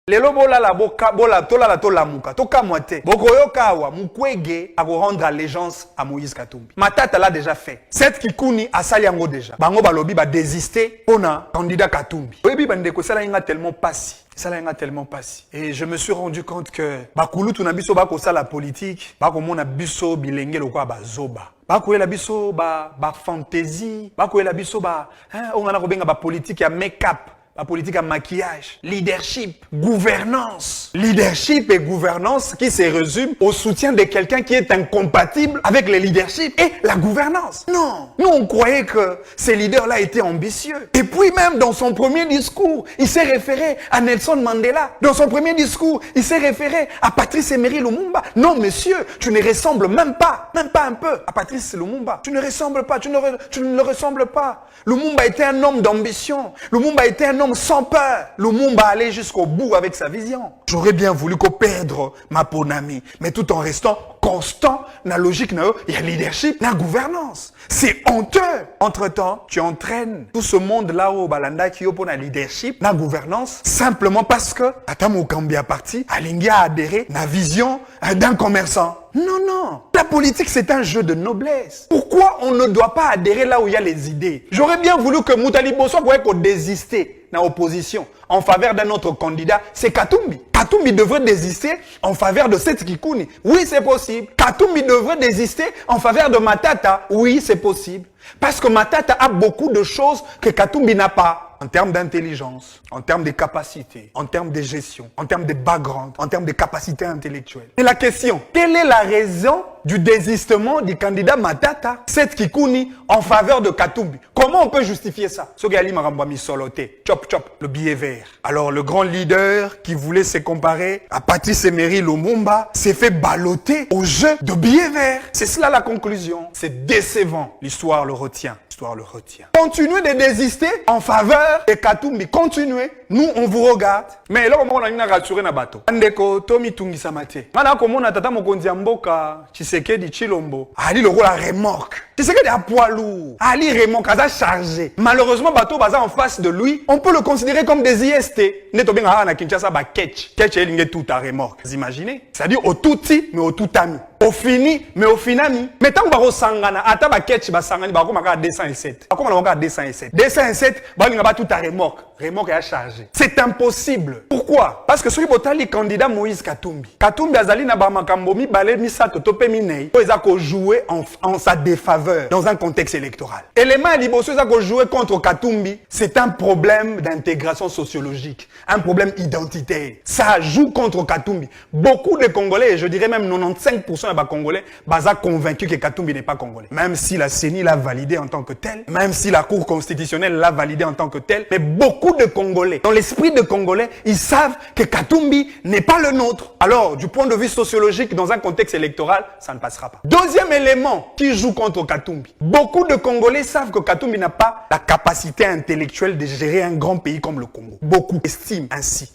Lelo bola la boka bola tola la tola muka toka moite bokoyoka awa Mukwege a rendre allégeance à Moïse Katumbi. Matata l'a déjà fait. Cette kikuni asali yango déjà. Bango balobi ba désister pona candidat Katumbi. Oyebi bandeko sala inga tellement passi. Ça l'a tellement passé. Et je me suis rendu compte que bakulu tunabiso bako sala politique, bako mona biso bilenge lokwa bazoba. Bako la biso ba fantaisie, bako la biso ba on a kobenga ba politique ya make-up. La politique à maquillage, leadership, gouvernance. Leadership et gouvernance qui se résument au soutien de quelqu'un qui est incompatible avec le leadership et la gouvernance. Non. Nous, on croyait que ces leaders-là étaient ambitieux. Et puis même, dans son premier discours, il s'est référé à Nelson Mandela. Dans son premier discours, il s'est référé à Patrice Emery Lumumba. Non, monsieur, tu ne ressembles même pas un peu à Patrice Lumumba. Tu ne ressembles pas, tu ne le ressembles pas. Lumumba était un homme d'ambition. Lumumba était un homme sans peur. Lumumba allait jusqu'au bout avec sa vision. J'aurais bien voulu qu'on perdre ma ponami, mais tout en restant constant dans la logique, il y a leadership, il y a gouvernance. C'est honteux. Entre-temps, tu entraînes tout ce monde-là au Balanda qui pour la leadership, la gouvernance, simplement parce que Atamo Kambia parti, Alingi a adhéré à la vision d'un commerçant. Non, non. La politique, c'est un jeu de noblesse. Pourquoi on ne doit pas adhérer là où il y a les idées? J'aurais bien voulu que Moutali Bosso pourrait désister dans l'opposition en faveur d'un autre candidat. C'est Katumbi. Katumbi devrait désister en faveur de Seth Kikuni. Oui, c'est possible. Katumbi devrait désister en faveur de Matata. Oui, c'est possible. Parce que Matata a beaucoup de choses que Katumbi n'a pas. En termes d'intelligence, en termes de capacité, en termes de gestion, en termes de background, en termes de capacité intellectuelle. Et la question, quelle est la raison du désistement du candidat Matata, Seth Kikuni, en faveur de Katumbi? Comment on peut justifier ça? Sogali Marambami Soloté, chop chop, le billet vert. Alors le grand leader qui voulait se comparer à Patrice Emery Lumumba s'est fait balloter au jeu de billets verts. C'est cela la conclusion. C'est décevant. L'histoire le retient. L'histoire le retient. Continuez de désister en faveur de Katumbi. Continuez. Nous, on vous regarde. Mais là, on a rassuré na bateau. Andeko, Tomi Tungisa Mate. Mana komona tata mokonzi mboka, Tshisekedi Chilombo. Ali le rôle à remorque. Tshisekedi à poids lourd. Ali remorque, à chargé. Malheureusement, bateau baza en face de lui, on peut le considérer comme des IST. Neto benga na Kinshasa ba ketch. Ketch elinge tout à remorque. Vous imaginez? C'est-à-dire au touti, mais au tout ami. Au fini, mais au finami. Mais tant que sangana, ata ba ketch ba sangani ba komaka 207. Ba komaka 207. 207, ba linga ba tout à remorque. Remorque à chargé. C'est impossible. Pourquoi? Parce que celui qui candidat Moïse Katumbi. Katumbi azali na ba makambo mi balé mi sa tope minei. Il a jouer en sa défaveur dans un contexte électoral. Élément liboso il a jouer contre Katumbi, c'est un problème d'intégration sociologique, un problème identitaire. Ça joue contre Katumbi. Beaucoup de Congolais, et je dirais même 95% des Congolais, sont convaincus que Katumbi n'est pas Congolais. Même si la CENI l'a validé en tant que tel, même si la Cour constitutionnelle l'a validé en tant que tel, mais beaucoup de Congolais, dans l'esprit de Congolais, ils savent que Katumbi n'est pas le nôtre. Alors, du point de vue sociologique, dans un contexte électoral, ça ne passera pas. Deuxième élément qui joue contre Katumbi. Beaucoup de Congolais savent que Katumbi n'a pas la capacité intellectuelle de gérer un grand pays comme le Congo. Beaucoup estiment ainsi.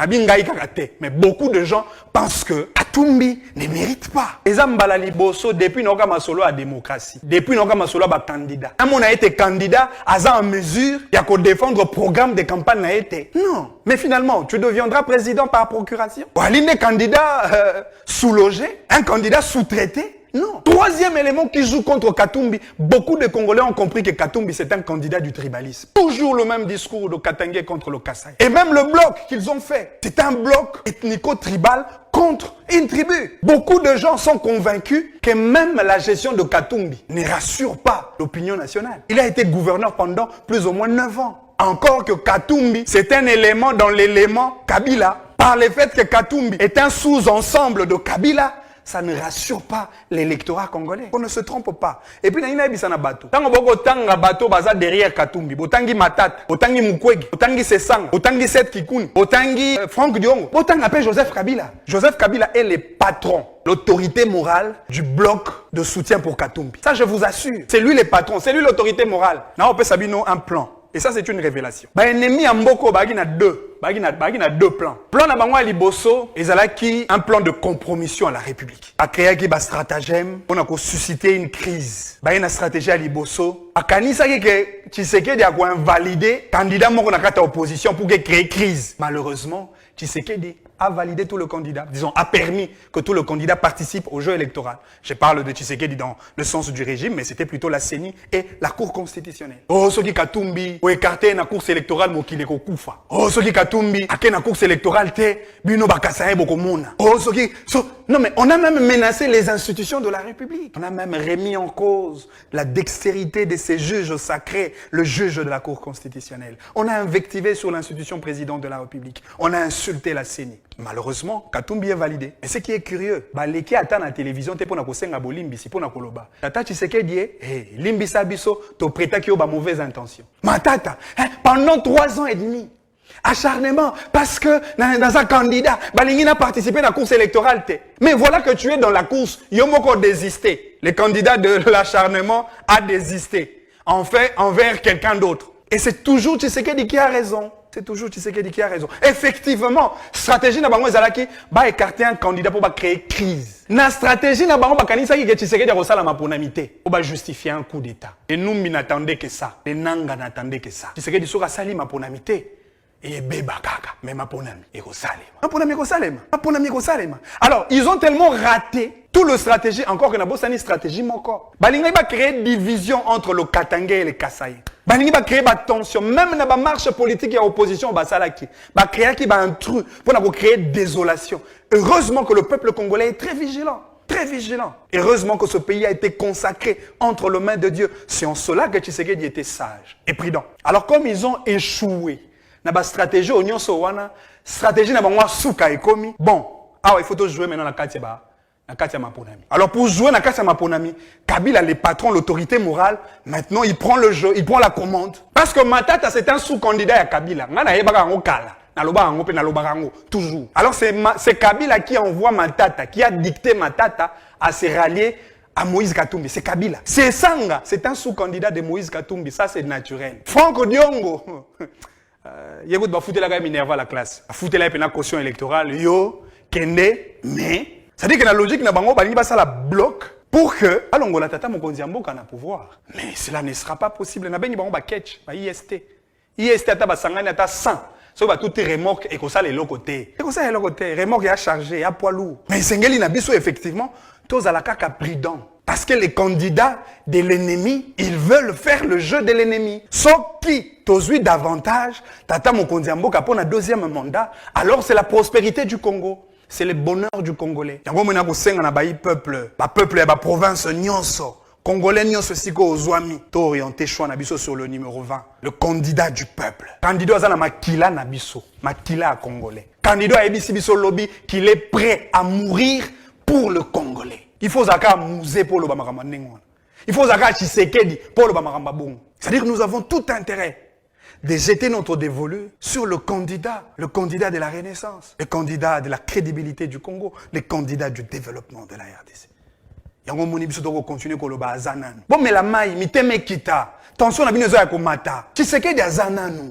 Mais beaucoup de gens pensent que Katumbi ne mérite pas. Et Zambala Liboso, depuis Noga Masolo à démocratie, depuis Noga Masolo à candidat. On a été candidat, à en mesure, il y a qu'à défendre le programme de campagne. Non. Mais finalement, tu deviendras président par procuration. Ou un candidat sous-logé, un candidat sous-traité. Non. Troisième élément qui joue contre Katumbi, beaucoup de Congolais ont compris que Katumbi c'est un candidat du tribalisme. Toujours le même discours de Katangé contre le Kassai. Et même le bloc qu'ils ont fait, c'est un bloc ethnico-tribal contre une tribu. Beaucoup de gens sont convaincus que même la gestion de Katumbi ne rassure pas l'opinion nationale. Il a été gouverneur pendant plus ou moins 9 ans. Encore que Katumbi, c'est un élément dans l'élément Kabila. Par le fait que Katumbi est un sous-ensemble de Kabila, ça ne rassure pas l'électorat congolais. On ne se trompe pas. Et puis, il y a un bateau. Tant que bateau baza derrière Katumbi, botangi Matata, botangi Mukwege, botangi Sesang, botangi Seth Kikuni, botangi Franck Diongo, botangi appelle Joseph Kabila. Joseph Kabila est le patron, l'autorité morale du bloc de soutien pour Katumbi. Ça, je vous assure. C'est lui le patron, c'est lui l'autorité morale. Là, on peut s'habiller un plan. Et ça, c'est une révélation. Ennemi à Mboko, il y a deux. Il y a deux plans. Plan na bango à Liboso, ils ont un plan de compromission à la République. A créé un stratagème pour susciter une crise. Il y a une stratégie à Liboso. A kanisa que Tshisekedi a invalidé candidat moko na kata opposition pour créer crise. Malheureusement, Tshisekedi a validé tout le candidat, disons, a permis que tout le candidat participe au jeu électoral. Je parle de Tshisekedi dans le sens du régime, mais c'était plutôt la CENI et la Cour constitutionnelle. Oh, ceux qui Katumbi, ou écarté na course électorale, mokile ko kufa. Oh, ceux qui Katumbi, ake na course électorale, te, bino bakasaye bokomona. Oh, ceux qui, non, mais on a même menacé les institutions de la République. On a même remis en cause la dextérité de ces juges sacrés, le juge de la Cour constitutionnelle. On a invectivé sur l'institution présidente de la République. On a insulté la CENI. Malheureusement, Katumbi est validé. Mais ce qui est curieux, baleki ata na télévision te pona kosenga bolimbi si pona koloba. Tata Tshisekedi eh limbi sabiso to preta ki o ba mauvaise intention. Matata, pendant 3 ans et demi, acharnement, parce que dans un candidat, balingi n'a participé à la course électorale. Mais voilà que tu es dans la course, yomoko désisté. Le candidat de l'acharnement a désisté. En fait, envers quelqu'un d'autre. Et c'est toujours Tshisekedi qui a raison. C'est toujours Tshisekedi qui a raison. Effectivement, stratégie na bango ezalaki ba écarter un candidat pour ba créer crise. Na stratégie na bango bakanisa ki Tshisekedi akosala maponamité pour ba justifier un coup d'état. Et nous n'attendaient que ça. Les nanga n'attendaient que ça. Tshisekedi soka sali maponamité. Et beba kaka, mais maponami ekosalema. Maponami ekosalema. Maponami ekosalema. Alors, ils ont tellement raté tout le stratégie, encore que na bosani stratégie moko. Balingi ba créer division entre le Katangé et le Kasaï. Balingi ba créer ba tension, même na ba marche politique et opposition ba salaki. Ba créer ki ba un truc pour na créer désolation. Heureusement que le peuple congolais est très vigilant. Très vigilant. Heureusement que ce pays a été consacré entre les mains de Dieu. C'est en cela que Tshisekedi était sage et prudent. Alors comme ils ont échoué, na ba stratégie oignon sowana, stratégie na bango suka ekomi. Bon, ah il faut tout jouer maintenant na katia maponami. Alors pour jouer na katia maponami, Kabila le patron, l'autorité morale, maintenant il prend le jeu, il prend la commande. Parce que Matata c'est un sous-candidat à Kabila. Ngana yebaka ngo kala. Na loba ngo pe na loba ngo toujours. Alors c'est Kabila qui envoie Matata, qui a dicté Matata à se rallier à Moïse Katumbi. C'est Kabila. C'est Sanga, c'est un sous-candidat de Moïse Katumbi, ça c'est naturel. Franck Diongo. Yégout ba foutre la gamme Minerva la classe. Foutre la pena caution électorale yo kende mais ça dit que la logique na bango balingi ba ça la bloc pour que alongola tata mokonzi mboka na pouvoir. Mais cela ne sera pas possible na bengi bango ba catch ba IST. IST ata ba sangani ata 100. So ba tout remorque et ko ça les locotés. Et ko ça les locotés, remorque ya chargé, ya poids lourd. Mais sengeli na biso effectivement tous à la kaka prudent. Parce que les candidats de l'ennemi, ils veulent faire le jeu de l'ennemi. Sauf qui t'osui davantage, Tata Mokonzi Mboka pour un deuxième mandat, alors c'est la prospérité du Congo. C'est le bonheur du Congolais. Yango mena ko senga na bayi peuple, ba peuple ya ba province nyonso. Congolais nyonso siko ozwami, to orienté choix na biso sur le numéro 20, le candidat du peuple. Candidat azana makila na biso, makila à Congolais. Candidat a ebisi biso lobby qu'il est prêt à mourir pour le Congolais. Il faut zaka mouze pour le bamaramba nengwana. Il faut zaka Tshisekedi pour le bamaramba bon. C'est-à-dire que nous avons tout intérêt de jeter notre dévolu sur le candidat de la Renaissance, le candidat de la crédibilité du Congo, le candidat du développement de la RDC. Yango moni biso toko continuer ko loba azananu. Bon mais la mai miteme kita. Tension na bino zo ya komata. Tshisekedi azananu.